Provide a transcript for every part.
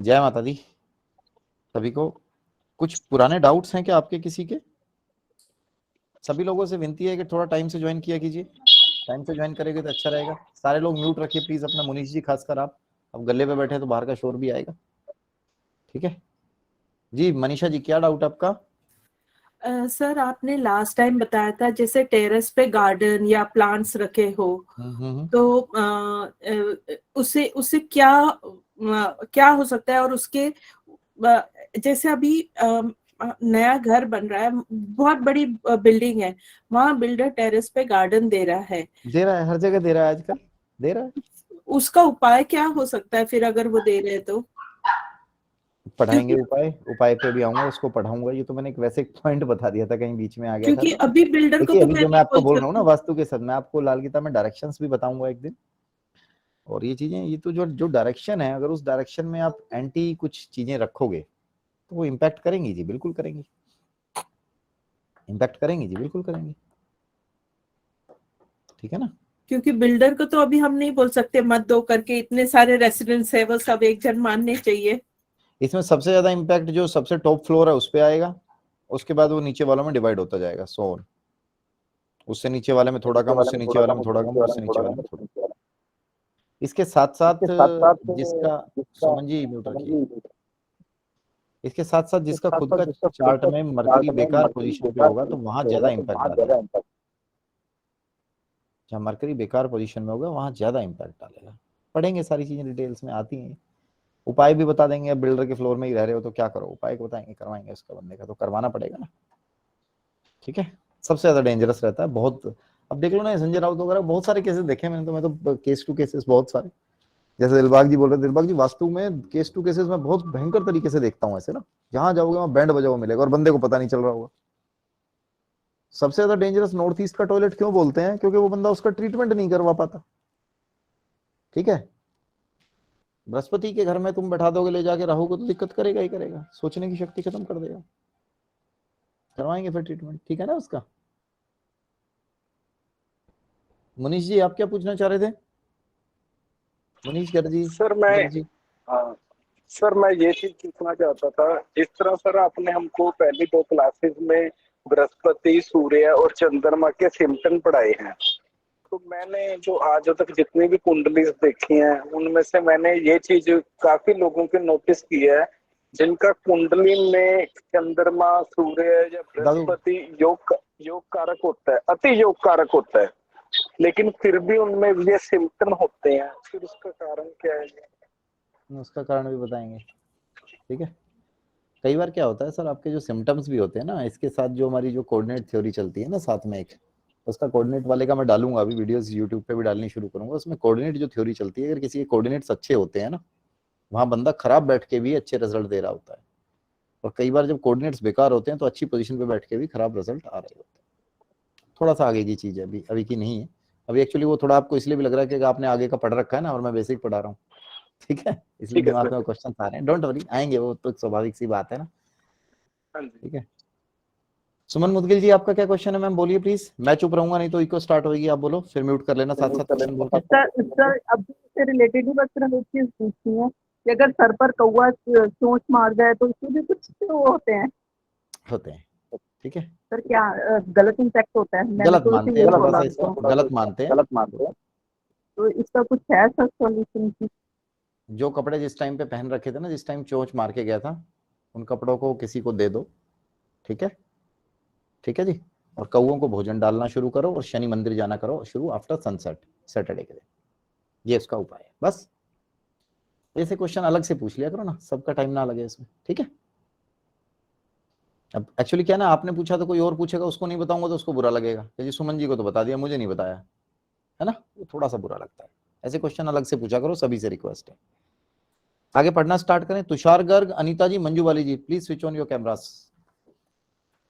जय माता दी सभी को। कुछ पुराने डाउट्स हैं क्या आपके किसी के? सभी लोगों से विनती है कि थोड़ा टाइम से ज्वाइन किया कीजिए। टाइम से ज्वाइन करेंगे तो अच्छा रहेगा। सारे लोग म्यूट रखिए प्लीज अपना। मुनीश जी खासकर आप, अब गले पे बैठे तो बाहर का शोर भी आएगा। ठीक है जी। मनीषा जी क्या डाउट आपका? सर आपने लास्ट टाइम बताया था जैसे टेरेस पे गार्डन या प्लांट्स रखे हो तो उससे उससे क्या हो सकता है, और उसके जैसे अभी नया घर बन रहा है, बहुत बड़ी बिल्डिंग है, वहां बिल्डर टेरेस पे गार्डन दे रहा है। दे रहा है, हर जगह दे रहा है, आजकल दे रहा है। उसका उपाय क्या हो सकता है फिर, अगर वो दे रहे हैं तो? पढ़ाएंगे क्योंकि उपाय, उपाय पे भी आऊंगा, उसको पढ़ाऊंगा। ये तो मैंने एक वैसे एक पॉइंट बता दिया था, कहीं बीच में आ गया था क्योंकि तो। अभी बिल्डर को देखिए तो अभी मैं जो मैं नहीं आपको बोल बोल रहा हूँ ना सकती। वास्तु के साथ, मैं आपको लाल गीता में डायरेक्शंस भी बताऊंगा एक दिन। और ये चीजें, ये तो जो जो डायरेक्शन है, अगर उस डायरेक्शन में आप एंटी कुछ चीजें रखोगे तो वो इम्पैक्ट करेंगी जी, बिल्कुल करेंगी। इम्पैक्ट करेंगी जी, बिल्कुल करेंगी। ठीक है ना। क्योंकि बिल्डर को तो अभी हम नहीं बोल सकते मत दो करके, इतने सारे रेसिडेंट्स है, वो सब एक जन मानने चाहिए। इसमें सबसे ज्यादा इम्पैक्ट जो सबसे टॉप फ्लोर है उस पर आएगा। उसके बाद वो नीचे वालों में डिवाइड होता जाएगा, सो ऑन। उससे नीचे वाले में थोड़ा कम, उससे नीचे वाले में थोड़ा कम, उससे नीचे वाले में थोड़ा। इसके साथ साथ जिसका, सुमन जी म्यूट रखिए। इसके साथ साथ जिसका खुद का चार्ट में मरकरी बेकार पोजीशन पे होगा तो वहां ज्यादा इम्पैक्ट डालेगा। जहाँ मरकरी बेकार पोजीशन में होगा वहां ज्यादा इम्पैक्ट डालेगा। पढ़ेंगे, सारी चीजें डिटेल्स में आती हैं। उपाय भी बता देंगे। अब बिल्डर के फ्लोर में ही रह रहे हो तो क्या करो, उपाय को बताएंगे, करवाएंगे। उसका बंदे का तो करवाना पड़ेगा ना। ठीक है। सबसे ज्यादा डेंजरस रहता है बहुत। अब देख लो ना, संजय राउत वगैरह बहुत सारे केसेस देखे मैंने तो। मैं तो केस टू केसेस बहुत सारे, जैसे दिलबाग जी बोल रहे, दिलबाग जी वास्तु में केस टू केसेस में बहुत भयंकर तरीके से देखता हूँ ऐसे ना। जहां जाओगे वहां बैंड बजा हुआ मिलेगा और बंदे को पता नहीं चल रहा होगा। सबसे ज्यादा डेंजरस नॉर्थ ईस्ट का टॉयलेट क्यों बोलते हैं? क्योंकि वो बंदा उसका ट्रीटमेंट नहीं करवा पाता। ठीक है। बृहस्पति के घर में तुम बैठा दोगे, ले जाके रहोगे तो दिक्कत करेगा ही करेगा, सोचने की शक्ति खत्म कर देगा। करवाएंगे फिर ट्रीटमेंट, ठीक है ना उसका। मनीष जी आप क्या पूछना चाह रहे थे? मनीष गर जी, सर मैं गर जी। हाँ, सर मैं ये चीज पूछना चाहता था। जिस तरह सर आपने हमको पहली 2 क्लासेस में बृहस्पति, सूर्य और चंद्रमा के सिम्टम पढ़ाए हैं, तो मैंने जो आज तक जितनी भी कुंडली देखी हैं उनमें से मैंने ये चीज काफी लोगों के नोटिस की है, जिनका कुंडली में चंद्रमा, सूर्य या दादू, बृहस्पति योग कारक होता है, अति योग कारक होता है, लेकिन फिर भी उनमें ये सिम्टम होते हैं। फिर उसका कारण क्या है? उसका कारण भी बताएंगे। ठीक है। कई बार क्या होता है सर, आपके जो सिम्टम्स भी होते हैं ना, इसके साथ जो हमारी जो कोऑर्डिनेट थ्योरी चलती है ना साथ में एक, उसका कोऑर्डिनेट वाले का मैं डालूंगा अभी वीडियोस, यूट्यूब पे भी डालनी शुरू करूंगा। उसमें कोऑर्डिनेट जो थ्योरी चलती है, अगर किसी के कोऑर्डिनेट्स अच्छे होते हैं ना, वहां बंदा खराब बैठ के भी अच्छे रिजल्ट दे रहा होता है। और कई बार जब कोऑर्डिनेट्स बेकार होते हैं तो अच्छी पोजीशन पे बैठ के भी खराब रिजल्ट आ रहे होते हैं। थोड़ा सा आगे की चीज है, अभी अभी की नहीं है। अभी एक्चुअली वो थोड़ा आपको इसलिए भी लग रहा है कि आपने आगे का पढ़ रखा है ना, और मैं बेसिक पढ़ा रहा हूँ। ठीक है, इसलिए ठीक है दिमाग सर। में क्वेश्चन आ रहे हैं। डोंट वरी, आएंगे, वो तो स्वाभाविक सी बात है ना। हाँ जी। ठीक है। सुमन मुदगिल जी आपका क्या क्वेश्चन है मैम, बोलिए प्लीज। मैं चुप रहूंगा नहीं तो इको स्टार्ट होगी, आप बोलो, फिर म्यूट कर लेना साथ साथ क्वेश्चन बोल के। सर अभी से रिलेटेड ही बस सिर्फ एक चीज पूछनी है कि अगर सर पर कौवा चोंच मार जाए तो इसके भी कुछ वो होते हैं? होते हैं। ठीक है। सर क्या गलत इम्पैक्ट होता है? मैंने गलत तो इसे मानते हैं यही थोड़ा बोला सा उनको। इसको, गलत मानते हैं। तो इसका कुछ है सर सॉल्यूशन की? जो कपड़े जिस टाइम पे पहन रखे थे ना, जिस टाइम चोंच मार के गया था, उन कपड़ों को किसी को दे दो। ठीक है। ठीक है जी। और कौओं को भोजन डालना शुरू करो और शनि मंदिर जाना करो शुरू आफ्टर सनसेट, सैटरडे के दिन। ये इसका उपाय है बस। ऐसे क्वेश्चन अलग से पूछ लिया करो ना, सबका टाइम ना लगे इसमें। ठीक है। अब एक्चुअली क्या ना, आपने पूछा तो कोई और पूछेगा, उसको नहीं बताऊंगा तो उसको बुरा लगेगा कि जी सुमन जी को तो बता दिया, मुझे नहीं बताया, है ना। वो थोड़ा सा बुरा लगता है। ऐसे क्वेश्चन अलग से पूछा करो, सभी से रिक्वेस्ट है। आगे पढ़ना स्टार्ट करें। तुषार गर्ग, अनीता जी, मंजू वाली ji, please switch on your cameras.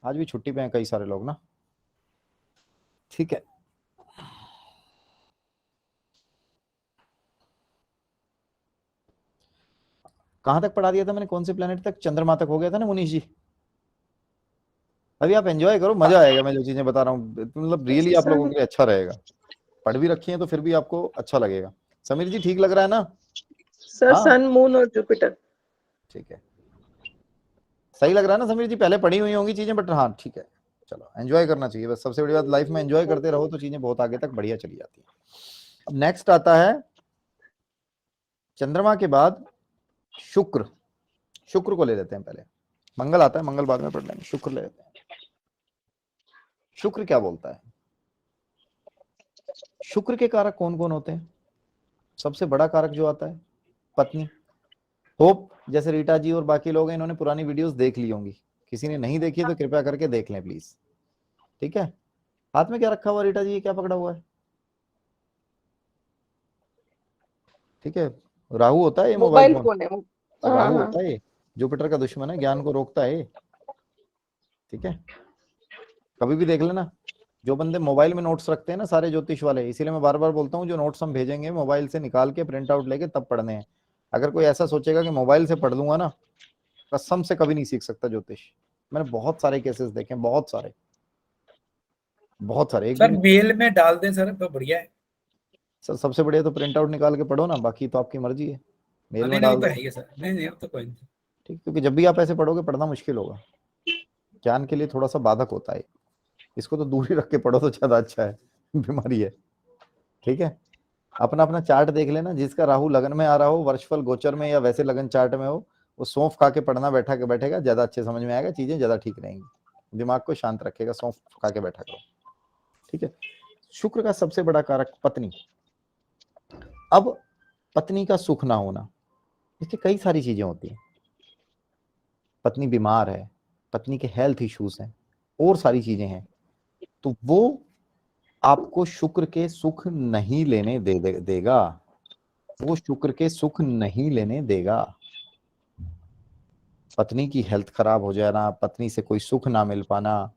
आज भी छुट्टी पे हैं कई सारे लोग ना। ठीक है। कहां तक पढ़ा दिया था मैंने, कौन से प्लेनेट तक? चंद्रमा तक हो गया था ना मुनीष जी। अभी आप एंजॉय करो, मजा आएगा। मैं जो चीजें बता रहा हूँ मतलब रियली आप लोगों सर के लिए अच्छा रहेगा। पढ़ भी रखी है तो फिर भी आपको अच्छा लगेगा। समीर जी ठीक लग रहा है ना? सर हाँ सन, मून और जुपिटर। ठीक है, सही लग रहा है ना समीर जी? पहले पढ़ी हुई होंगी चीजें, बट हाँ ठीक है, चलो एंजॉय करना चाहिए बस, सबसे बड़ी बात लाइफ में एंजॉय करते रहो तो चीजें बहुत आगे तक बढ़िया चली जाती है। अब नेक्स्ट आता है चंद्रमा के बाद शुक्र। शुक्र को ले लेते हैं पहले, मंगल आता है, मंगल बाद में पढ़ लेंगे, शुक्र ले लेते हैं। शुक्र क्या बोलता है? शुक्र के कारक कौन कौन होते हैं? सबसे बड़ा कारक जो आता है पत्नी। होप जैसे रीटा जी और बाकी लोग हैं, इन्होंने पुरानी वीडियोस देख ली होंगी, किसी ने नहीं देखी तो कृपया करके देख लें प्लीज। ठीक है, हाथ में क्या रखा हुआ रीटा जी, ये क्या पकड़ा हुआ है? ठीक है, राहु होता है ये, मोबाइल मोबाइल फोन। फोन है। राहु हाँ। होता है ये, जुपिटर का दुश्मन है, ज्ञान को रोकता है ये। ठीक है, कभी भी देख लेना, जो बंदे मोबाइल में नोट्स रखते हैं ना सारे ज्योतिष वाले, इसीलिए मैं बार बार बोलता हूँ जो नोट्स हम भेजेंगे मोबाइल से निकाल के प्रिंट आउट लेके तब पढ़ने हैं। अगर कोई ऐसा सोचेगा कि मोबाइल से पढ़ लूंगा ना, कसम से कभी नहीं सीख सकता ज्योतिष। मैंने बहुत सारे केसेस देखे, बहुत सारे एक सर भी मेल में डाल दें सर तो बढ़िया है। सर सबसे बढ़िया तो प्रिंट आउट निकाल के पढ़ो ना, बाकी तो आपकी मर्जी है, मेल में नहीं डाल वो तो दो। है ही सर, नहीं अब तो कोई नहीं। ठीक, क्योंकि जब भी आप ऐसे पढ़ोगे पढ़ना मुश्किल होगा, ज्ञान के लिए थोड़ा सा बाधक होता है, इसको तो दूर ही रख के पढ़ो तो ज्यादा अच्छा है, बीमारी है। ठीक है, अपना अपना चार्ट देख लेना, जिसका राहु लगन में आ रहा हो, वर्षफल गोचर में या वैसे लगन चार्ट में हो, वो सौंफ खा के पढ़ना बैठेगा ज्यादा अच्छे समझ में आएगा, चीजें ज्यादा ठीक रहेंगी, दिमाग को शांत रखेगा, सौंफ खा के बैठा करो। ठीक है, शुक्र का सबसे बड़ा कारक पत्नी। अब पत्नी का सुख ना होना, इसके कई सारी चीजें होती हैं। पत्नी बीमार है, पत्नी के हेल्थ इश्यूज हैं, और सारी चीजें हैं, तो वो आपको शुक्र के सुख नहीं लेने देगा, वो शुक्र के सुख नहीं लेने देगा। पत्नी की हेल्थ खराब हो जाना, पत्नी से कोई सुख ना मिल पाना,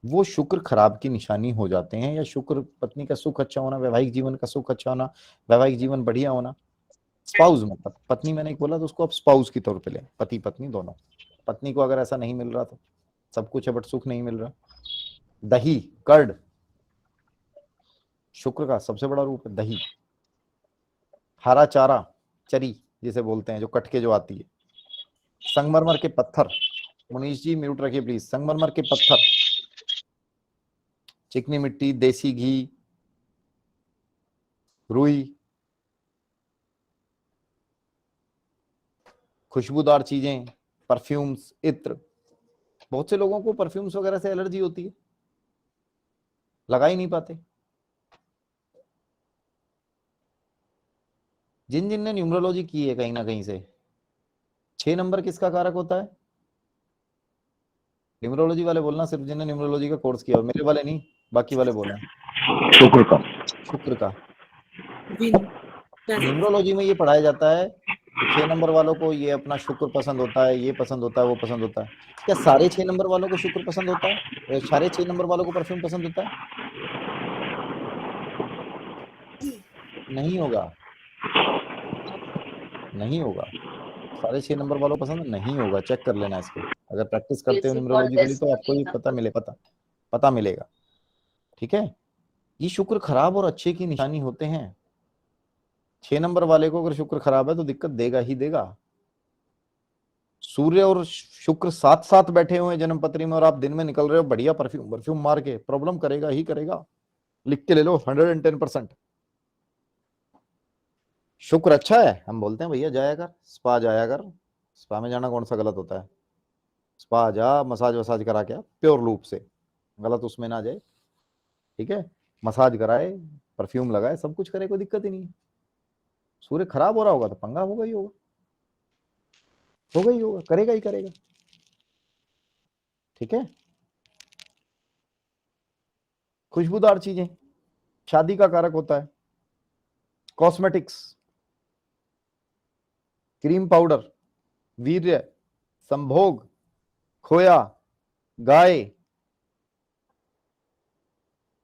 वो शुक्र खराब की निशानी हो जाते हैं। या शुक्र, पत्नी का सुख अच्छा होना, वैवाहिक जीवन का सुख अच्छा होना, वैवाहिक जीवन बढ़िया होना, स्पाउस मतलब पत्नी मैंने बोला तो उसको आप स्पाउस की तौर पे लें, पति पत्नी दोनों। पत्नी को अगर ऐसा नहीं मिल रहा तो सब कुछ है बट सुख नहीं मिल रहा। दही, कर्ड, शुक्र का सबसे बड़ा रूप है दही। हरा चारा, चरी जिसे बोलते हैं, जो कटके जो आती है। संगमरमर के पत्थर, मुनीश जी म्यूट रखिए प्लीज। संगमरमर के पत्थर, चिकनी मिट्टी, देसी घी, रुई, खुशबूदार चीजें, परफ्यूम्स, इत्र। बहुत से लोगों को परफ्यूम्स वगैरह से एलर्जी होती है, लगा ही नहीं पाते। जिन जिन ने न्यूमरोलॉजी की है कहीं ना कहीं से, 6 नंबर किसका कारक होता है? न्यूमरोलॉजी वाले बोलना, सिर्फ जिन्होंने न्यूमरोलॉजी का कोर्स किया, मेरे वाले नहीं, बाकी वाले बोलना। शुक्र का। शुक्र का। विन न्यूमरोलॉजी में ये पढ़ाया जाता है कि 6 नंबर वालों को ये अपना शुक्र पसंद होता है, ये पसंद होता है, वो पसंद होता है। क्या सारे 6 नंबर वालों को शुक्र पसंद होता है? सारे 6 नंबर वालों को परफ्यूम पसंद होता है? नहीं होगा, नहीं होगा, सारे 6 नंबर वालों को पसंद नहीं होगा। चेक कर लेना इसको, अगर प्रैक्टिस करते हो न्यूमरोलॉजिकली तो आपको ये पता मिलेगा। ठीक है, ये शुक्र खराब और अच्छे की निशानी होते हैं। 6 नंबर वाले को अगर शुक्र खराब है तो दिक्कत देगा ही देगा। सूर्य और शुक्र साथ साथ बैठे हुए हैं जन्म पत्री में, और आप दिन में निकल रहे हो बढ़िया परफ्यूम मार के, प्रॉब्लम करेगा ही करेगा। लिख के ले लो 110%। शुक्र अच्छा है, हम बोलते हैं भैया जाया कर स्पा, जाया कर स्पा में जाना कौन सा गलत होता है? स्पा जा, मसाज वसाज करा के प्योर लूप से, गलत उसमें ना जाए। ठीक है, मसाज कराए, परफ्यूम लगाए, सब कुछ करे, कोई दिक्कत ही नहीं है। सूर्य खराब हो रहा होगा तो पंगा होगा ही होगा, करेगा ही करेगा। ठीक है, खुशबूदार चीजें, शादी का कारक होता है। कॉस्मेटिक्स, क्रीम पाउडर, वीर्य, संभोग, खोया, गाय।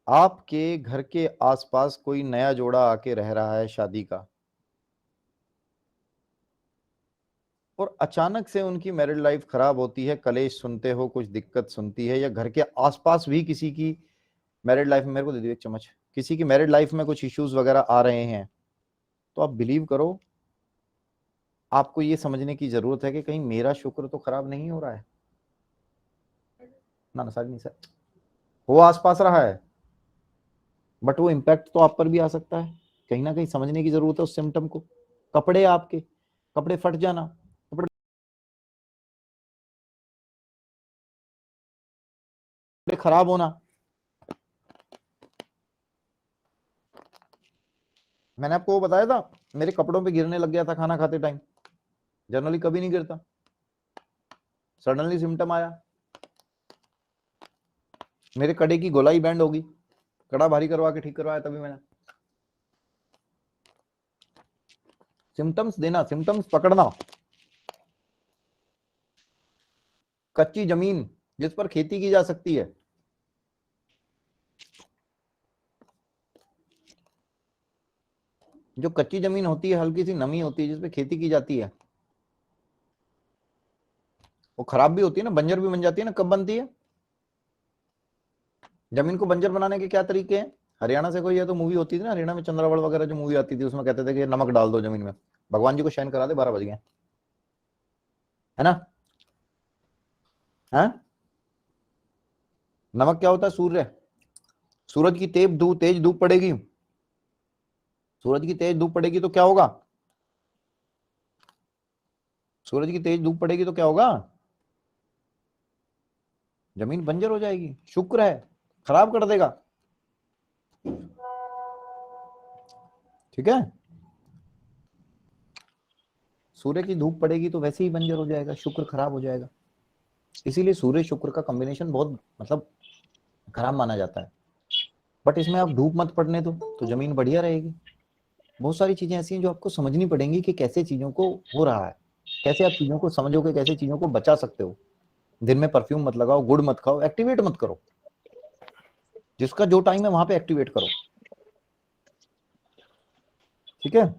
आपके घर के आसपास कोई नया जोड़ा आके रह रहा है शादी का, और अचानक से उनकी मैरिड लाइफ खराब होती है, कलेश सुनते हो, कुछ दिक्कत सुनती है, या घर के आसपास भी किसी की मैरिड लाइफ में, मेरे को दे दियो एक चम्मच, किसी की मैरिड लाइफ में कुछ इश्यूज वगैरह आ रहे हैं, तो आप बिलीव करो आपको ये समझने की जरूरत है कि कहीं मेरा शुक्र तो खराब नहीं हो रहा है ना, सारी नहीं सर, वो आसपास रहा है बट वो इम्पैक्ट तो आप पर भी आ सकता है। कहीं ना कहीं समझने की जरूरत है उस सिम्टम को। कपड़े आपके, कपड़े फट जाना, कपड़े खराब होना, मैंने आपको वो बताया था मेरे कपड़ों पे गिरने लग गया था खाना खाते टाइम, जनरली कभी नहीं गिरता, सडनली सिम्टम आया, मेरे कड़े की गोलाई बैंड होगी, कड़ा भारी करवा के ठीक करवाया तभी मैंने। सिम्टम्स देना, सिम्टम्स पकड़ना। कच्ची जमीन जिस पर खेती की जा सकती है, जो कच्ची जमीन होती है, हल्की सी नमी होती है, जिसपे खेती की जाती है, वो खराब भी होती है ना, बंजर भी बन जाती है ना। कब बनती है? जमीन को बंजर बनाने के क्या तरीके हैं? हरियाणा से कोई है तो मूवी होती थी ना, हरियाणा में चंद्रावड़ वगैरह जो मूवी आती थी, उसमें कहते थे कि नमक डाल दो जमीन में, भगवान जी को शयन करा दे, 12 बज गए, है ना? है नमक क्या होता है? सूर्य, सूरज की तेज धूप पड़ेगी, सूरज की तेज धूप पड़ेगी तो क्या होगा? सूरज की तेज धूप पड़ेगी तो क्या होगा? जमीन बंजर हो जाएगी। शुक्र है खराब कर देगा, ठीक है? सूर्य की धूप पड़ेगी तो वैसे ही बंजर हो जाएगा, शुक्र खराब हो जाएगा। इसीलिए सूर्य शुक्र का कॉम्बिनेशन बहुत मतलब खराब माना जाता है। बट इसमें आप धूप मत पड़ने दो तो जमीन बढ़िया रहेगी। बहुत सारी चीजें ऐसी हैं जो आपको समझनी पड़ेंगी कि कैसे चीजों को हो रहा है, कैसे आप चीजों को समझोगे, कैसे चीजों को बचा सकते हो। दिन में परफ्यूम मत लगाओ, गुड़ मत खाओ, एक्टिवेट मत करो, जिसका जो टाइम है वहां पे एक्टिवेट करो, ठीक है?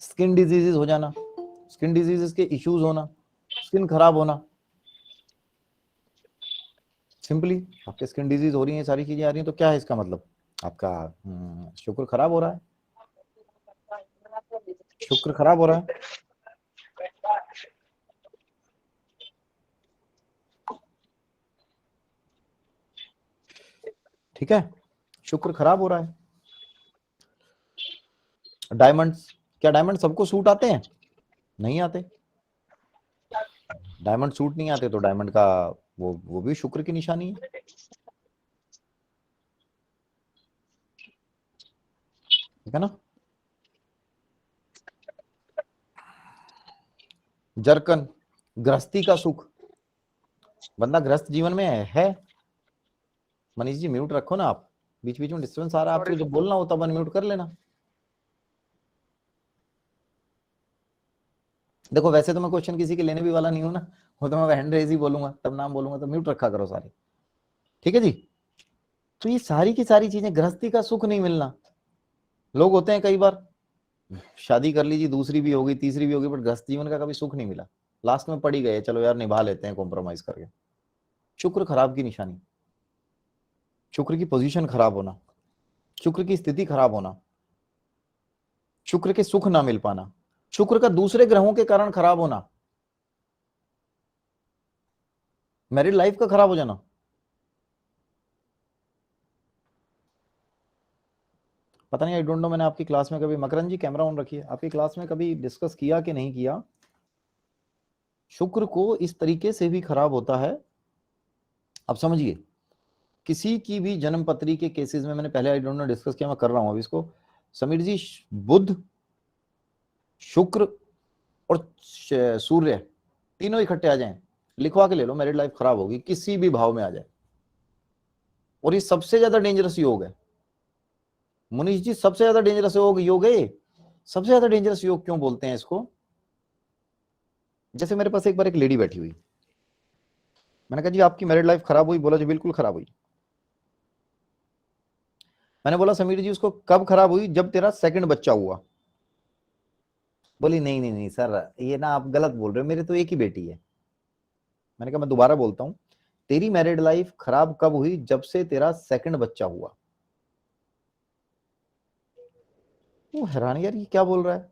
स्किन डिजीजेस हो जाना, स्किन डिजीजेस के इश्यूज होना, स्किन खराब होना, सिंपली आपके स्किन डिजीज हो रही है, सारी चीजें आ रही हैं, तो क्या है इसका मतलब? आपका शुक्र खराब हो रहा है, शुक्र खराब हो रहा है। ठीक है, शुक्र खराब हो रहा है। डायमंड्स, क्या डायमंड सबको सूट आते हैं? नहीं आते। डायमंड सूट नहीं आते तो डायमंड का वो भी शुक्र की निशानी है, ठीक है ना? जरकन, गृहस्थी का सुख, बंदा गृहस्थ जीवन में है। मनीष जी म्यूट रखो ना आप, बीच बीच में डिस्टर्बेंस आ रहा है आपको, जब बोलना होता है म्यूट कर लेना। देखो वैसे तो मैं क्वेश्चन किसी के लेने भी वाला नहीं हूं ना, वो तो मैं हैंड रेज ही बोलूंगा, तब नाम बोलूंगा, तो म्यूट रखा करो सारे, ठीक है जी? तो ये सारी की सारी चीजें, गृहस्थी का सुख नहीं मिलना, लोग होते हैं कई बार शादी कर लीजिए, दूसरी भी होगी, तीसरी भी होगी, बट गृहस्थ जीवन का कभी सुख नहीं मिला, लास्ट में पड़ ही गए, चलो यार निभा लेते हैं कॉम्प्रोमाइज करके। शुक्र खराब की निशानी, शुक्र की पोजीशन खराब होना, शुक्र की स्थिति खराब होना, शुक्र के सुख ना मिल पाना, शुक्र का दूसरे ग्रहों के कारण खराब होना, मैरिड लाइफ का खराब हो जाना। पता नहीं, आई डोंट नो, मैंने आपकी क्लास में कभी, मकरन जी कैमरा ऑन रखिए, आपकी क्लास में कभी डिस्कस किया कि नहीं किया, शुक्र को इस तरीके से भी खराब होता है। अब समझिए, किसी की भी जन्म पत्री के केसेस में, मैंने पहले आई डोंट नो डिस्कस किया, मैं कर रहा हूं अभी इसको, समीर जी, बुध, शुक्र और सूर्य तीनों इकट्ठे आ जाएं, लिखवा के ले लो, मैरिड लाइफ खराब होगी, किसी भी भाव में आ जाए। और ये सबसे ज्यादा डेंजरस योग है मुनीष जी, सबसे ज्यादा डेंजरस योग है। सबसे ज्यादा डेंजरस योग क्यों बोलते हैं इसको? जैसे मेरे पास एक बार एक लेडी बैठी हुई, मैंने कहा जी आपकी मैरिड लाइफ खराब हुई? बोला जी बिल्कुल खराब हुई। मैंने बोला समीर जी उसको कब खराब हुई? जब तेरा सेकंड बच्चा हुआ। बोली नहीं नहीं नहीं सर, ये ना आप गलत बोल रहे हो, मेरे तो एक ही बेटी है। मैंने कहा मैं दोबारा बोलता हूं, तेरी मैरिड लाइफ खराब कब हुई? जब से तेरा सेकंड बच्चा हुआ। वो हैरान, यार ये क्या बोल रहा है?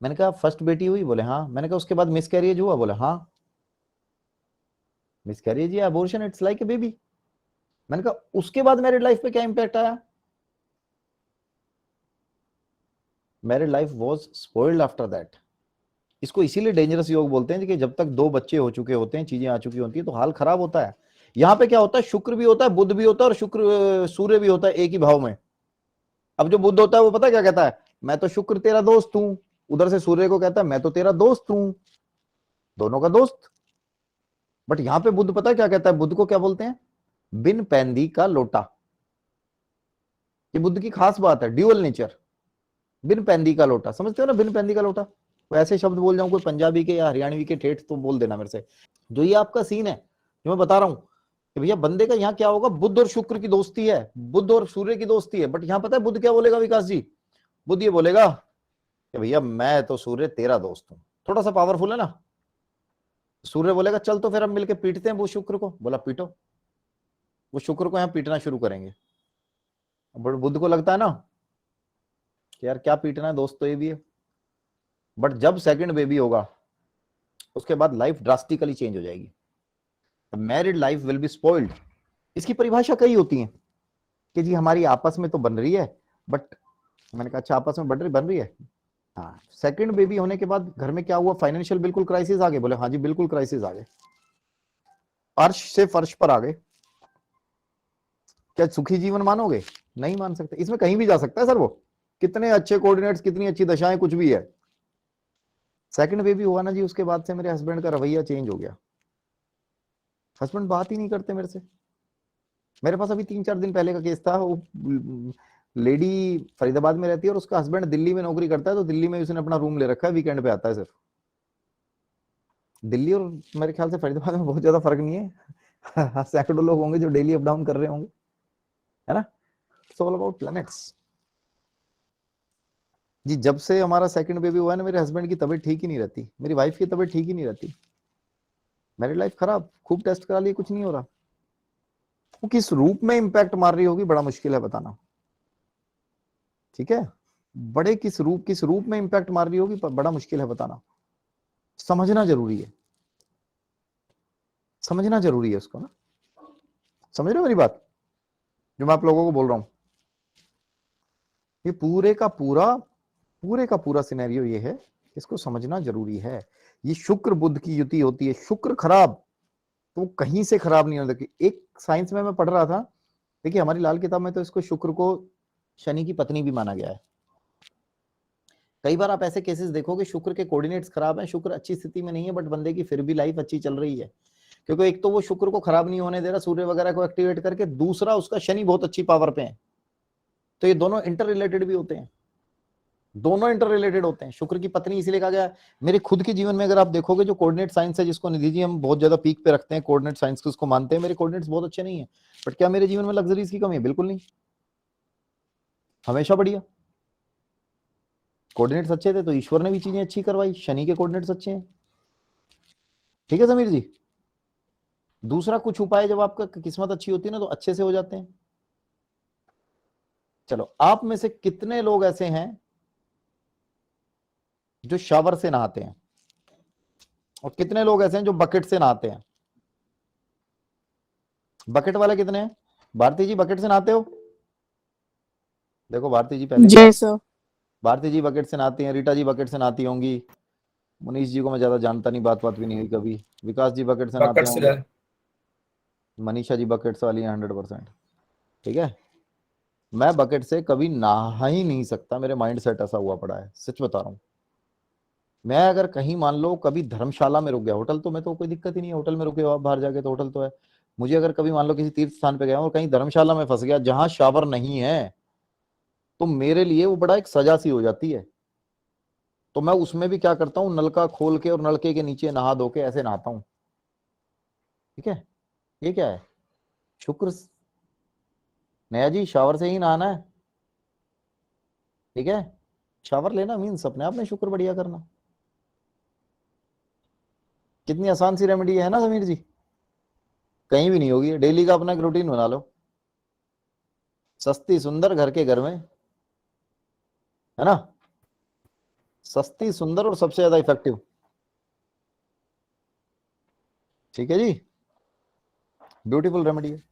मैंने कहा फर्स्ट बेटी हुई? बोले हाँ। मैंने कहा उसके बाद मिसकैरेज हुआ? बोले हाँ। मिसकैरेज या abortion it's like a baby. मैंने कहा उसके बाद मैरिड लाइफ पे क्या इंपैक्ट आया? Married life was spoiled after that. इसको इसीलिए डेंजरस योग बोलते हैं कि जब तक 2 बच्चे हो चुके होते हैं, चीजें आ चुकी होती है, तो हाल खराब होता है। यहाँ पे क्या होता है, शुक्र भी होता है, बुध भी होता है, और शुक्र सूर्य भी होता है एक ही भाव में। अब जो बुध होता है वो पता क्या कहता है, मैं तो शुक्र तेरा दोस्त हूं। उधर से सूर्य को कहता है मैं तो तेरा दोस्त हूं, दोनों का दोस्त। बट यहां पे बुध पता है क्या कहता है, बुध को क्या बोलते हैं, बिन पैंदी का लोटा। ये बुध की खास बात है, ड्यूअल नेचर। बिन पैंदी का लोटा, समझते हो ना, बिन पैंदी का लोटा। तो ऐसे शब्द बोल जाऊं कोई पंजाबी के या हरियाणवी के ठेठ, तो बोल देना मेरे से। जो ये आपका सीन है जो मैं बता रहा हूं कि भैया बंदे का यहाँ क्या होगा, बुध और शुक्र की दोस्ती है, बुध और सूर्य की दोस्ती है। बट यहाँ पता है बुध क्या बोलेगा विकास जी, बुध ये बोलेगा कि भैया मैं तो सूर्य तेरा दोस्त हूं। थोड़ा सा पावरफुल है ना। सूर्य बोलेगा चल तो फिर हम मिलके पीटते हैं वो शुक्र को। बोला पीटो। वो शुक्र को यहाँ पीटना शुरू करेंगे। बुध को लगता है ना कि यार क्या पीटना है, दोस्त तो ये भी है। बट जब सेकंड बेबी होगा उसके बाद लाइफ ड्रास्टिकली चेंज हो जाएगी। Married life will be spoiled. इसकी परिभाषा कई होती है कि जी हमारी आपस में तो बन रही है, बट मैंने कहा अच्छा आपस में बन रही है। हाँ, सेकंड बेबी होने के बाद घर में क्या हुआ, फाइनेंशियल बिल्कुल क्राइसिस आ गए? बोले हाँ जी बिल्कुल क्राइसिस आ गए, अर्श से फर्श पर आ गए। क्या सुखी जीवन मानोगे? नहीं मान सकते। इसमें कहीं भी जा सकता है सर, वो कितने अच्छे कोऑर्डिनेट्स, कितनी अच्छी दशाएं, कुछ भी है। सेकंड बेबी हुआ ना जी, उसके बाद से मेरे हस्बैंड का रवैया चेंज हो गया। हस्बैंड बात ही नहीं करते मेरे से। मेरे पास अभी 3-4 दिन पहले का केस था। वो लेडी फरीदाबाद में रहती है और उसका हस्बैंड दिल्ली में नौकरी करता है, तो दिल्ली में उसने अपना रूम ले रखा है, वीकेंड पे आता है सिर्फ। दिल्ली और मेरे ख्याल से फरीदाबाद में बहुत ज्यादा फर्क नहीं है। सैकड़ों लोग होंगे जो डेली अप डाउन कर रहे होंगे, है ना। इट्स ऑल अबाउट प्लैनेट्स जी। जब से हमारा सेकंड बेबी हुआ है ना, मेरे हस्बैंड की तबीयत ठीक ही नहीं रहती, मेरी वाइफ की तबीयत ठीक ही नहीं रहती। मैरिड लाइफ खराब, खूब टेस्ट करा लिए, कुछ नहीं हो रहा। वो किस रूप में इंपैक्ट मार रही होगी बड़ा मुश्किल है बताना, ठीक है। बड़े किस रूप में इंपैक्ट मार रही होगी बड़ा मुश्किल है बताना। समझना जरूरी है, समझना जरूरी है उसको ना। समझ रहे हो मेरी बात जो मैं आप लोगों को बोल रहा हूं। ये पूरे का पूरा सिनेरियो ये है, इसको समझना जरूरी है। ये शुक्र बुध की युति होती है, शुक्र खराब तो कहीं से खराब नहीं होता। एक साइंस में मैं पढ़ रहा था, देखिए हमारी लाल किताब में तो इसको शुक्र को शनि की पत्नी भी माना गया है। कई बार आप ऐसे केसेस देखोगे शुक्र के कोऑर्डिनेट्स खराब हैं, शुक्र अच्छी स्थिति में नहीं है, बट बंदे की फिर भी लाइफ अच्छी चल रही है। क्योंकि एक तो वो शुक्र को खराब नहीं होने दे रहा सूर्य वगैरह को एक्टिवेट करके, दूसरा उसका शनि बहुत अच्छी पावर पे है। तो ये दोनों इंटर रिलेटेड भी होते हैं, दोनों इंटर रिलेटेड होते हैं। शुक्र की पत्नी इसीलिए कहा गया। मेरे खुद के जीवन में अगर आप देखोगे, जो कोऑर्डिनेट साइंस है जिसको निधि जी हम बहुत ज्यादा पीक पे रखते हैं, कोऑर्डिनेट साइंस को उसको मानते हैं, मेरे कोऑर्डिनेट्स बहुत अच्छे नहीं है। बट क्या मेरे जीवन में लग्जरीज की कमी है? बिल्कुल नहीं, हमेशा बढ़िया। कोऑर्डिनेट्स अच्छे थे तो ईश्वर ने भी चीजें अच्छी करवाई, शनि के कोऑर्डिनेट्स अच्छे हैं, ठीक है समीर जी। दूसरा कुछ उपाय जब आपका किस्मत अच्छी होती है ना तो अच्छे से हो जाते हैं। चलो, आप में से कितने लोग ऐसे हैं जो शावर से नहाते हैं, और कितने लोग ऐसे हैं जो बकेट से नहाते हैं? बकेट वाले कितने हैं? भारती जी बकेट से नहाते हो? देखो भारती जी पहले, जी सर। भारती जी बकेट से नहाती हैं, रीटा जी बकेट से नहाती होंगी, मुनीष जी को मैं ज्यादा जानता नहीं, बात भी नहीं हुई कभी, विकास जी बकेट से नहाते बकेट से होंगे, मनीषा जी बकेट वाली है 100%, ठीक है। मैं बकेट से कभी नहा ही नहीं सकता, मेरे माइंड सेट ऐसा हुआ पड़ा है, सच बता रहा हूँ। मैं अगर कहीं मान लो कभी धर्मशाला में रुक गया, होटल तो मैं तो कोई दिक्कत ही नहीं है, होटल में रुके हो आप बाहर जाके तो होटल तो है। मुझे अगर कभी मान लो किसी तीर्थ स्थान पे गया और कहीं धर्मशाला में फंस गया जहां शावर नहीं है, तो मेरे लिए वो बड़ा एक सजा सी हो जाती है। तो मैं उसमें भी क्या करता हूँ, नलका खोल के और नलके के नीचे नहा धो के ऐसे नहाता हूँ, ठीक है। ये क्या है? शुक्र। नया जी शावर से ही नहाना है, ठीक है। शावर लेना मीन्स अपने आप में शुक्र बढ़िया करना। कितनी आसान सी रेमेडी है ना समीर जी, कहीं भी नहीं होगी। डेली का अपना एक रूटीन बना लो, सस्ती सुंदर घर के घर में, है ना। सस्ती, सुंदर और सबसे ज्यादा इफेक्टिव। ठीक है जी, ब्यूटीफुल रेमेडी है।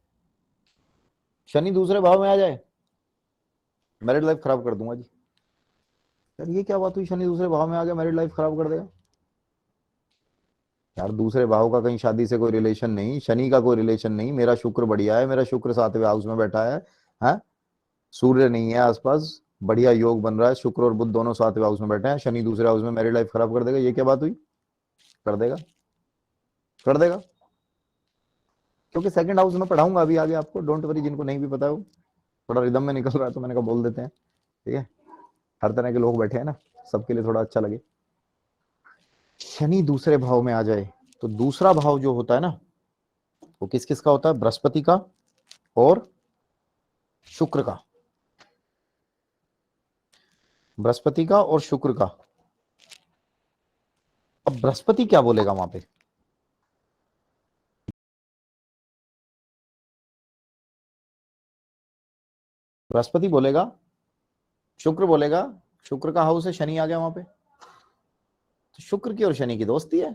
शनि दूसरे भाव में आ जाए, मैरिड लाइफ खराब कर दूंगा जी। यार ये क्या बात हुई, शनि दूसरे भाव में आ गया मैरिड लाइफ खराब कर देगा? यार दूसरे भाव का कहीं शादी से कोई रिलेशन नहीं, शनि का कोई रिलेशन नहीं, मेरा शुक्र बढ़िया है, मेरा शुक्र 7वें हाउस में बैठा है, सूर्य नहीं है आसपास, बढ़िया योग बन रहा है, शुक्र और बुध दोनों 7वें हाउस में बैठे हैं, शनि दूसरे हाउस में मैरिड लाइफ खराब कर देगा? ये क्या बात हुई? कर देगा, कर देगा, क्योंकि सेकंड हाउस में पढ़ाऊंगा अभी आगे आपको, डोंट वरी। जिनको नहीं भी पता है वो थोड़ा रिदम में निकल रहा है तो मैंने कहा बोल देते हैं, ठीक है? हर तरह के लोग बैठे हैं ना, सबके लिए थोड़ा अच्छा लगे। शनि दूसरे भाव में आ जाए तो दूसरा भाव जो होता है ना, वो किस किस का होता है? बृहस्पति का और शुक्र का। बृहस्पति का और शुक्र का। अब बृहस्पति क्या बोलेगा वहां पे? बृहस्पति बोलेगा, शुक्र बोलेगा, शुक्र का हाउस है, शनि आ गया वहां पे, तो शुक्र की और शनि की दोस्ती है।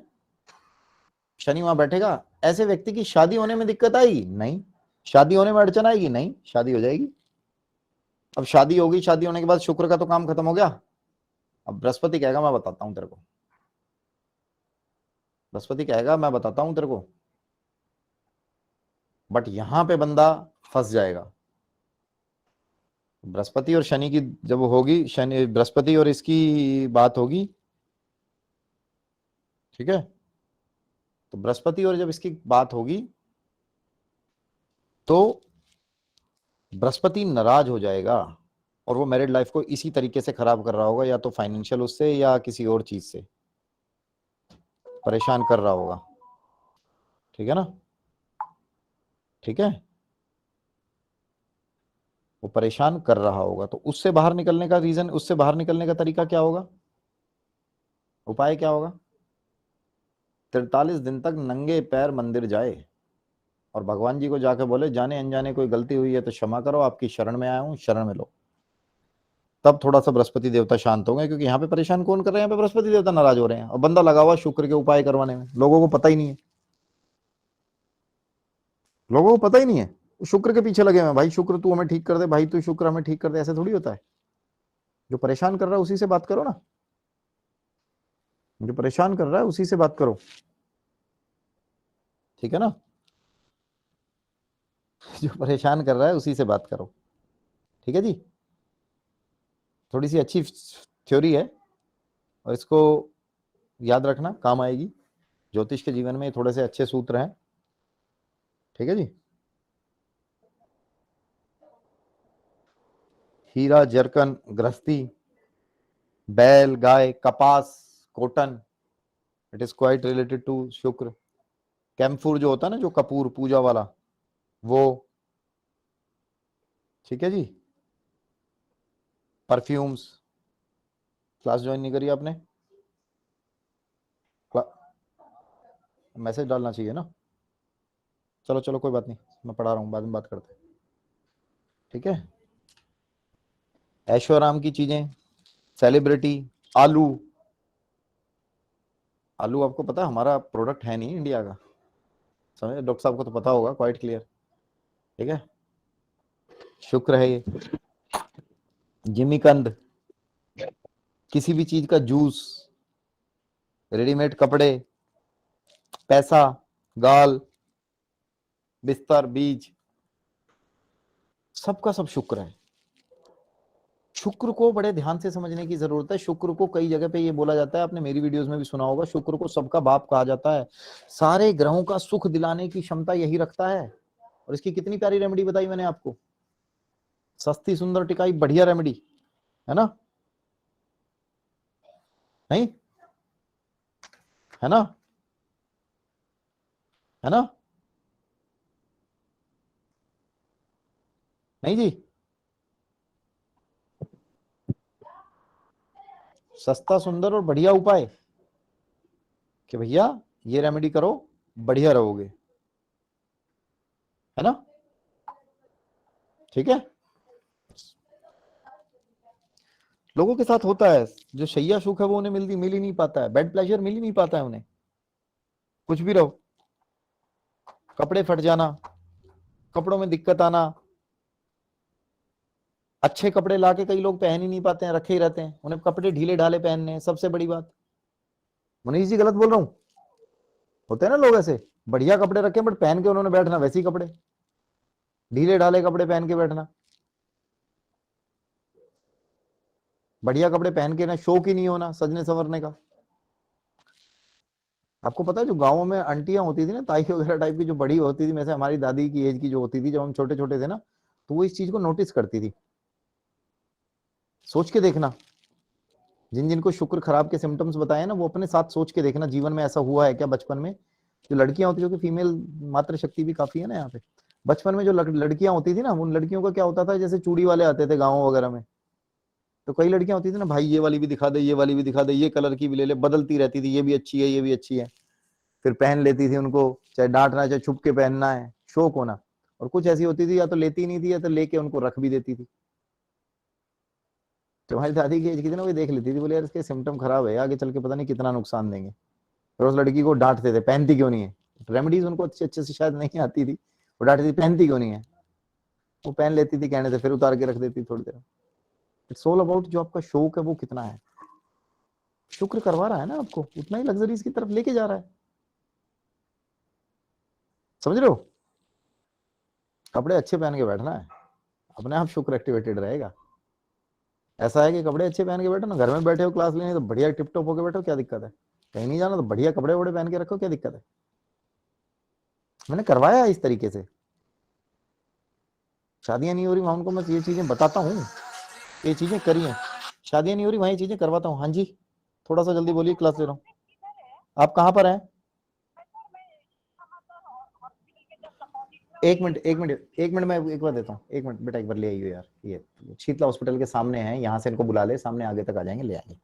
शनि वहां बैठेगा, ऐसे व्यक्ति की शादी होने में दिक्कत आएगी? नहीं। शादी होने में अड़चन आएगी? नहीं, शादी हो जाएगी। अब शादी होगी, शादी होने के बाद शुक्र का तो काम खत्म हो गया। अब बृहस्पति कहेगा मैं बताता हूं तेरे को, बृहस्पति कहेगा मैं बताता हूं तेरे को, बट यहां पे बंदा फंस जाएगा। बृहस्पति और शनि की जब होगी, शनि बृहस्पति और इसकी बात होगी, ठीक है? तो बृहस्पति और जब इसकी बात होगी तो बृहस्पति नाराज हो जाएगा और वो मैरिड लाइफ को इसी तरीके से खराब कर रहा होगा, या तो फाइनेंशियल उससे या किसी और चीज से परेशान कर रहा होगा। ठीक है ना? ठीक है, वो परेशान कर रहा होगा, तो उससे बाहर निकलने का रीजन, उससे बाहर निकलने का तरीका क्या होगा? उपाय क्या होगा? 43 दिन तक नंगे पैर मंदिर जाए और भगवान जी को जाके बोले जाने अनजाने कोई गलती हुई है तो क्षमा करो, आपकी शरण में आया हूं, शरण में लो। तब थोड़ा सा बृहस्पति देवता शांत होंगे, क्योंकि यहाँ पे परेशान कौन कर रहे हैं? यहाँ पे बृहस्पति देवता नाराज हो रहे हैं और बंदा लगा हुआ शुक्र के उपाय करवाने में, लोगों को पता ही नहीं है, लोगों को पता ही नहीं है, शुक्र के पीछे लगे हुए हैं। भाई शुक्र तू हमें ठीक कर दे, भाई तू शुक्र हमें ठीक कर दे, ऐसे थोड़ी होता है। जो परेशान कर रहा है उसी से बात करो ना, जो परेशान कर रहा है उसी से बात करो, ठीक है ना? जो परेशान कर रहा है उसी से बात करो, ठीक है जी? थोड़ी सी अच्छी थ्योरी है और इसको याद रखना, काम आएगी। ज्योतिष के जीवन में थोड़े से अच्छे सूत्र हैं, ठीक है जी? हीरा, जरकन, गृहस्थी, बैल, गाय, कपास, cotton, it is quite related to शुक्र। कैम्फूर जो होता है ना, जो कपूर पूजा वाला, वो, ठीक है जी? परफ्यूम्स। क्लास ज्वाइन नहीं करी आपने? मैसेज डालना चाहिए ना। चलो चलो कोई बात नहीं, मैं पढ़ा रहा हूँ, बाद में बात करते हैं, ठीक है? ऐशो आराम की चीजें, सेलिब्रिटी, आलू। आलू आपको पता है हमारा प्रोडक्ट है नहीं इंडिया का, समझे? डॉक्टर साहब को तो पता होगा, क्वाइट क्लियर, ठीक है? शुक्र है ये। जिमीकंद, किसी भी चीज का जूस, रेडीमेड कपड़े, पैसा, गाल, बिस्तर, बीज, सबका सब शुक्र है। शुक्र को बड़े ध्यान से समझने की जरूरत है। शुक्र को कई जगह पे ये बोला जाता है, आपने मेरी वीडियोस में भी सुना होगा, शुक्र को सबका बाप कहा जाता है, सारे ग्रहों का सुख दिलाने की क्षमता यही रखता है। और इसकी कितनी प्यारी रेमेडी बताई मैंने आपको, सस्ती सुंदर टिकाई बढ़िया रेमेडी, है ना? नहीं है ना? है ना? नहीं जी, सस्ता सुंदर और बढ़िया उपाय कि भैया ये रेमेडी करो, बढ़िया रहोगे, है ना? ठीक है, लोगों के साथ होता है, जो शैया सुख है वो उन्हें मिल ही नहीं पाता है, बेड प्लेजर मिल ही नहीं पाता है उन्हें। कुछ भी रहो, कपड़े फट जाना, कपड़ों में दिक्कत आना, अच्छे कपड़े लाके कई लोग पहन ही नहीं पाते हैं, रखे ही रहते हैं, उन्हें कपड़े ढीले ढाले पहनने हैं, सबसे बड़ी बात। मनीष जी गलत बोल रहा हूं? होते हैं ना लोग ऐसे, बढ़िया कपड़े रखे बट पहन के उन्होंने बैठना वैसे ही कपड़े, ढीले ढाले कपड़े पहन के बैठना, बढ़िया कपड़े पहन के ना शौक ही नहीं होना सजने संवरने का। आपको पता है जो गाँवों में आंटियां होती थी ना, ताई वगैरह टाइप की, जो बड़ी होती थी, वैसे हमारी दादी की एज की जो होती थी, जब हम छोटे छोटे थे ना, तो वो इस चीज को नोटिस करती थी। सोच के देखना, जिन जिनको शुक्र खराब के सिम्टम्स बताए ना, वो अपने साथ सोच के देखना, जीवन में ऐसा हुआ है क्या बचपन में। जो लड़कियां होती, जो कि फीमेल मातृ शक्ति भी काफी है ना यहाँ पे, बचपन में जो लड़कियां होती थी ना, उन लड़कियों का क्या होता था, जैसे चूड़ी वाले आते थे गाँव वगैरह में, तो कई लड़कियां होती थी ना, भाई ये वाली भी दिखा दे, ये वाली भी दिखा दे, ये कलर की भी ले ले, बदलती रहती थी, ये भी अच्छी है, ये भी अच्छी है, फिर पहन लेती थी उनको, चाहे डांटना चाहे छुप के पहनना है, शौक होना। और कुछ ऐसी होती थी या तो लेती नहीं थी या तो लेके उनको रख भी देती थी। तो हमारी दादी की एज की थी ना, वो देख लेती थी, बोले यार इसके सिम्टम खराब है, आगे चल के पता नहीं कितना नुकसान देंगे। फिर उस लड़की को डांटते थे, पहनती क्यों नहीं है, रेमेडीज उनको अच्छे अच्छे से शायद नहीं आती थी, वो डांटती थी पहनती क्यों नहीं है, वो पहन लेती थी कहने से, फिर उतार के रख देती थोड़ी देर। इट्स ऑल अबाउट जो आपका शौक है वो कितना है, शुक्र करवा रहा है ना आपको, उतना ही लग्जरीज की तरफ लेके जा रहा है, समझ रहे हो। कपड़े अच्छे पहन के बैठना है, अपने आप शुक्र एक्टिवेटेड रहेगा। ऐसा है कि कपड़े अच्छे पहन के बैठो ना, घर में बैठे हो क्लास लेने तो बढ़िया टिप टॉप होके बैठो, क्या दिक्कत है, कहीं नहीं जाना तो बढ़िया कपड़े वपड़े पहन के रखो, क्या दिक्कत है। मैंने करवाया इस तरीके से, शादियां नहीं हो रही वहां उनको मैं ये चीजें बताता हूँ, ये चीजें करी हैं, शादियां नहीं हो रही वहां ये चीजें करवाता हूँ। हाँ जी, थोड़ा सा जल्दी बोलिए, क्लास ले रहा हूँ। आप कहाँ पर हैं? एक मिनट मैं एक बार देता हूँ, एक मिनट बेटा, एक बार ले आइयो यार, ये शीतला हॉस्पिटल के सामने है, यहाँ से इनको बुला ले, सामने आगे तक आ जाएंगे, ले आएंगे,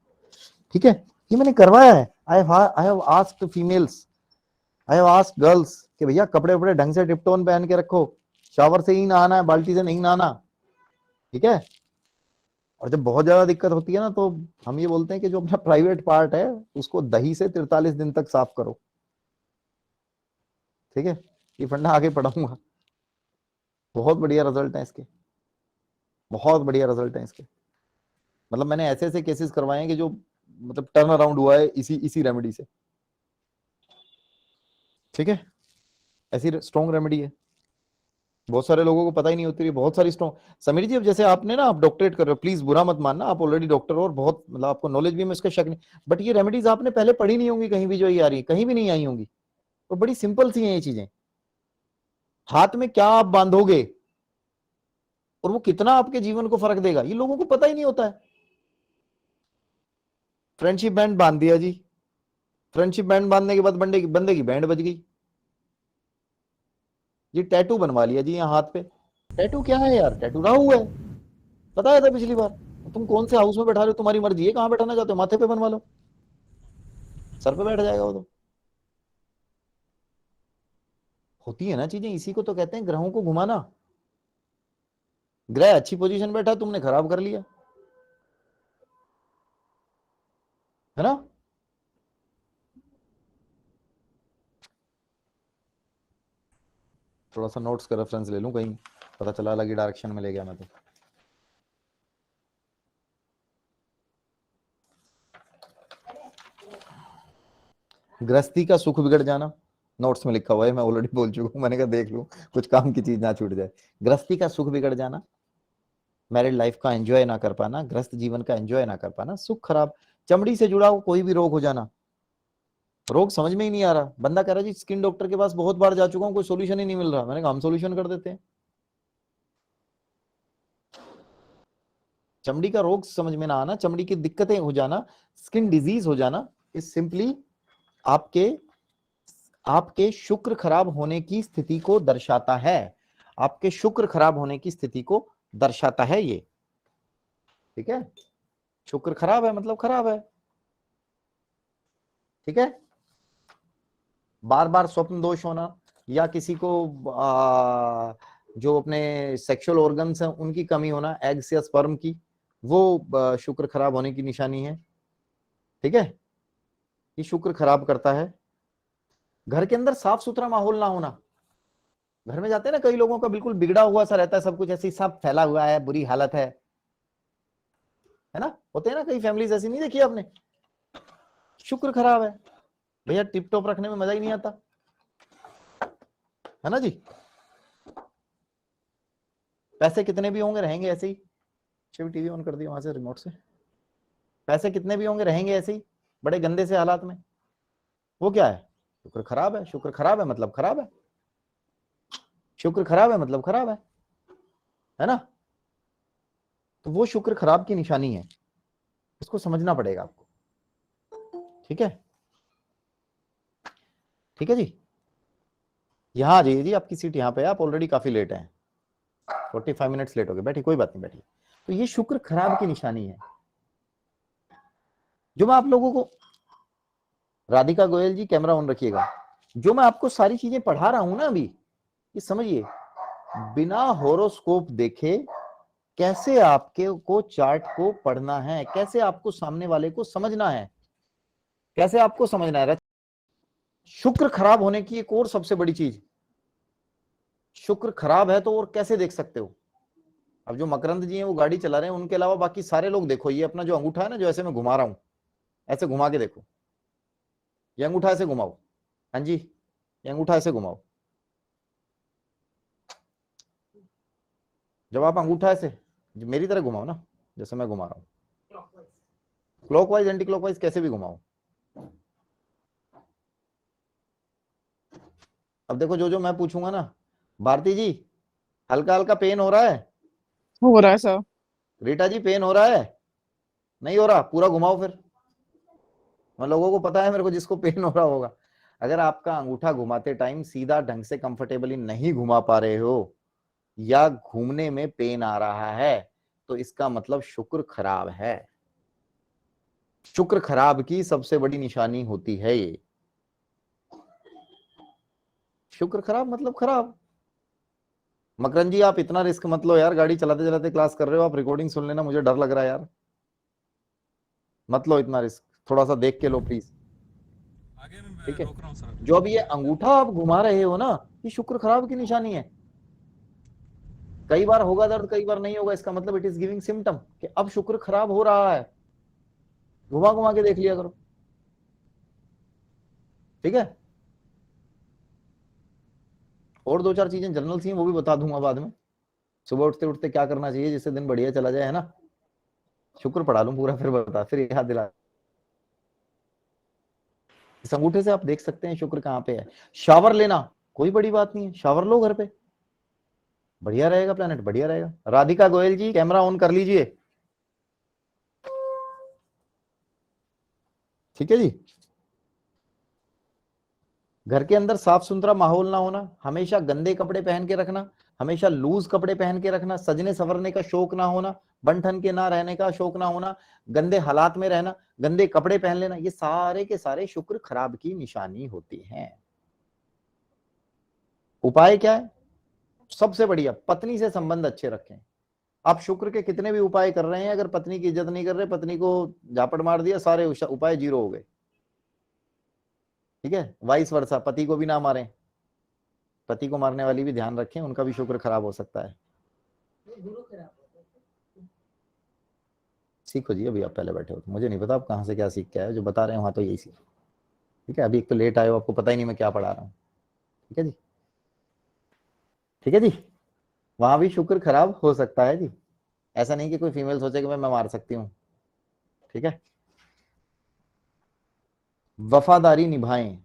ठीक है। ये मैंने करवाया है, I have asked females, I have asked girls कि भैया कपड़े वपड़े ढंग से टिपटोन पहन के रखो, शावर से ही नहाना है, बाल्टी से नहीं नहाना, ठीक है। और जब बहुत ज्यादा दिक्कत होती है ना, तो हम ये बोलते हैं कि जो अपना प्राइवेट पार्ट है उसको दही से 43 दिन तक साफ करो, ठीक है। ये फंडा आगे पढ़ाऊंगा, बहुत बढ़िया रिजल्ट है इसके, बहुत बढ़िया रिजल्ट है इसके। मतलब मैंने ऐसे ऐसे केसेस करवाए हैं कि जो मतलब टर्न अराउंड हुआ है इसी रेमेडी से, ठीक है। ऐसी स्ट्रॉन्ग रेमेडी है, बहुत सारे लोगों को पता ही नहीं होती है, बहुत सारी स्ट्रॉन्ग। समीर जी अब जैसे आपने ना, आप डॉक्टरेट कर रहे हो, प्लीज बुरा मत मानना, आप ऑलरेडी डॉक्टर हो और बहुत मतलब आपको नॉलेज भी है, मैं इसका शक नहीं, बट ये रेमेडीज आपने पहले पढ़ी नहीं होंगी कहीं भी, जो ये आ रही है कहीं भी नहीं आई होंगी, तो बड़ी सिंपल सी हैं ये चीजें। हाथ में क्या आप बांधोगे और वो कितना आपके जीवन को फर्क देगा, ये लोगों को पता ही नहीं होता है। फ्रेंडशिप बैंड बांध दिया जी, फ्रेंडशिप बैंड बांधने के बाद बंदे की बैंड बज गई जी, टैटू बनवा लिया जी यहाँ हाथ पे। टैटू क्या है यार, टैटू राहु है, बताया था पिछली बार। तुम कौन से हाउस में बैठा रहे हो, तुम्हारी मर्जी है कहां बैठाना चाहते हो, माथे पे बनवा लो, सर पे बैठ जाएगा वो तो। होती है ना चीजें, इसी को तो कहते हैं ग्रहों को घुमाना। ग्रह अच्छी पोजीशन बैठा, तुमने खराब कर लिया, है ना। थोड़ा सा नोट्स का रेफरेंस ले लूं, कहीं पता चला अलग ही डायरेक्शन में ले गया मैं तो। गृहस्थी का सुख बिगड़ जाना, नोट्स में लिखा हुआ है, मैं ऑलरेडी बोल चुका हूं, मैंने कहा देख लूं कुछ काम की चीज ना छूट जाए। गृहस्थी का सुख बिगड़ जाना, मैरिड लाइफ का एंजॉय ना कर पाना, गृहस्थ जीवन का एंजॉय ना कर पाना, सुख खराब, चमड़ी से जुड़ा हो कोई भी रोग हो जाना, रोग समझ में ही नहीं आ रहा, बंदा कह रहा जी स्किन डॉक्टर के पास बहुत बार जा चुका हूं, कोई सोल्यूशन ही नहीं मिल रहा, मैंने कहा हम सोल्यूशन कर देते हैं। चमड़ी का रोग समझ में ना आना, चमड़ी की दिक्कतें हो जाना, स्किन डिजीज हो जाना, इस सिंपली आपके शुक्र खराब होने की स्थिति को दर्शाता है, आपके शुक्र खराब होने की स्थिति को दर्शाता है ये, ठीक है। शुक्र खराब है मतलब खराब है, ठीक है। बार बार स्वप्न दोष होना, या किसी को जो अपने सेक्सुअल ऑर्गन्स हैं उनकी कमी होना, एग्स या स्पर्म की, वो शुक्र खराब होने की निशानी है। ठीक है, ये शुक्र खराब करता है। घर के अंदर साफ सुथरा माहौल ना होना। घर में जाते हैं ना, कई लोगों का बिल्कुल बिगड़ा हुआ सा रहता है, सब कुछ ऐसे ही सब फैला हुआ है, बुरी हालत है ना, होते हैं ना कई फैमिलीज ऐसी, नहीं देखी आपने? शुक्र खराब है भैया, टिप टॉप रखने में मजा ही नहीं आता, है ना जी। पैसे कितने भी होंगे रहेंगे ऐसे ही। शिव टीवी ऑन कर दिया वहां से रिमोट से। पैसे कितने भी होंगे रहेंगे ऐसे ही बड़े गंदे से हालात में। वो क्या है? शुक्र खराब है। शुक्र खराब है मतलब खराब है। शुक्र खराब है मतलब खराब है ना। तो वो शुक्र खराब की निशानी है, इसको समझना पड़ेगा आपको। ठीक है, ठीक है जी। यहां आ जाइए जी, आपकी सीट यहाँ पे है, आप ऑलरेडी काफी लेट हैं, 45 मिनट्स लेट हो गए। बैठिए, कोई बात नहीं, बैठिए। तो ये शुक्र खराब की निशानी है। जो मैं आप लोगों को, राधिका गोयल जी कैमरा ऑन रखिएगा, जो मैं आपको सारी चीजें पढ़ा रहा हूं ना अभी, ये समझिए, बिना हॉरोस्कोप देखे कैसे आपके को चार्ट को पढ़ना है, कैसे आपको सामने वाले को समझना है, कैसे आपको समझना है। शुक्र खराब होने की एक और सबसे बड़ी चीज, शुक्र खराब है तो और कैसे देख सकते हो? अब जो मकरंद जी हैं वो गाड़ी चला रहे हैं, उनके अलावा बाकी सारे लोग देखो, ये अपना जो अंगूठा है ना, जो ऐसे मैं घुमा रहा हूं, ऐसे घुमा के देखो, ये अंगूठा ऐसे घुमाओ, हाँ जी, ये अंगूठा ऐसे घुमाओ। जब आप अंगूठा ऐसे मेरी तरह घुमाओ ना, जैसे मैं घुमा रहा हूं, क्लॉकवाइज एंटी क्लॉकवाइज कैसे भी घुमाओ। अब देखो, जो जो मैं पूछूंगा ना, भारती जी हल्का हल्का पेन हो रहा है? हो रहा है सर। रीटा जी पेन हो रहा है? नहीं हो रहा? पूरा घुमाओ फिर। मैं लोगों को पता है मेरे को जिसको पेन हो रहा होगा। अगर आपका अंगूठा घुमाते टाइम सीधा ढंग से कंफर्टेबली नहीं घुमा पा रहे हो, या घूमने में पेन आ रहा है, तो इसका मतलब शुक्र खराब है। शुक्र खराब की सबसे बड़ी निशानी होती है ये। शुक्र खराब मतलब खराब। मकरन जी आप इतना रिस्क मत लो यार, गाड़ी चलाते चलाते क्लास कर रहे हो, आप रिकॉर्डिंग सुन लेना, मुझे डर लग रहा है यार, मत लो इतना रिस्क, थोड़ा सा देख के लो प्लीज। ठीक है, जो अब ये अंगूठा आप घुमा रहे हो ना, ये शुक्र खराब की निशानी है। कई बार होगा दर्द, कई बार नहीं होगा, इसका मतलब इट इज गिविंग सिम्टम कि अब शुक्र खराब हो रहा है। घुमा घुमा के देख लिया करो, ठीक है। और दो चार चीजें जनरल सी हैं, वो भी बता दूंगा बाद में। सुबह उठते उठते क्या करना चाहिए जिससे दिन बढ़िया चला जाए, है ना। शुक्र पढ़ा लूं पूरा, फिर बता, फिर याद दिला। इस अंगूठे से आप देख सकते हैं शुक्र कहाँ पे है। शावर लेना कोई बड़ी बात नहीं है, शावर लो घर पे, बढ़िया रहेगा, प्लेनेट बढ़िया रहेगा। राधिका गोयल जी कैमरा ऑन कर लीजिए, ठीक है जी। घर के अंदर साफ सुथरा माहौल ना होना, हमेशा गंदे कपड़े पहन के रखना, हमेशा लूज कपड़े पहन के रखना, सजने संवरने का शौक ना होना, बन ठन के ना रहने का शौक ना होना, गंदे हालात में रहना, गंदे कपड़े पहन लेना, ये सारे के सारे शुक्र खराब की निशानी होती हैं। उपाय क्या है? सबसे बढ़िया, पत्नी से संबंध अच्छे रखें। आप शुक्र के कितने भी उपाय कर रहे हैं, अगर पत्नी की इज्जत नहीं कर रहे, पत्नी को झापड़ मार दिया, सारे उपाय जीरो हो गए। ठीक है, वाइस वर्सा, पति को भी ना मारें, पति को मारने वाली भी ध्यान रखें, उनका भी शुक्र खराब हो सकता है। सीखो जी, अभी आप पहले बैठे हो, मुझे नहीं पता आप कहाँ से क्या सीख के आए, जो बता रहे हैं वहां तो यही सीखो। ठीक है, अभी एक तो लेट आए हो, आपको पता ही नहीं मैं क्या पढ़ा रहा हूँ। ठीक है जी, ठीक है जी। वहां भी शुक्र खराब हो सकता है जी, ऐसा नहीं कि कोई फीमेल सोचे कि मैं मार सकती हूँ। ठीक है, वफादारी निभाएं,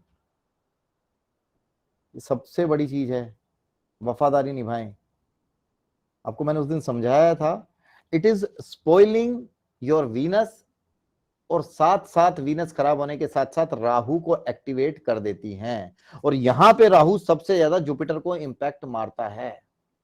सबसे बड़ी चीज है, वफादारी निभाएं। आपको मैंने उस दिन समझाया था, it is spoiling your Venus, और साथ साथ वीनस खराब होने के साथ साथ राहु को एक्टिवेट कर देती हैं, और यहां पे राहु सबसे ज्यादा जुपिटर को इंपैक्ट मारता है।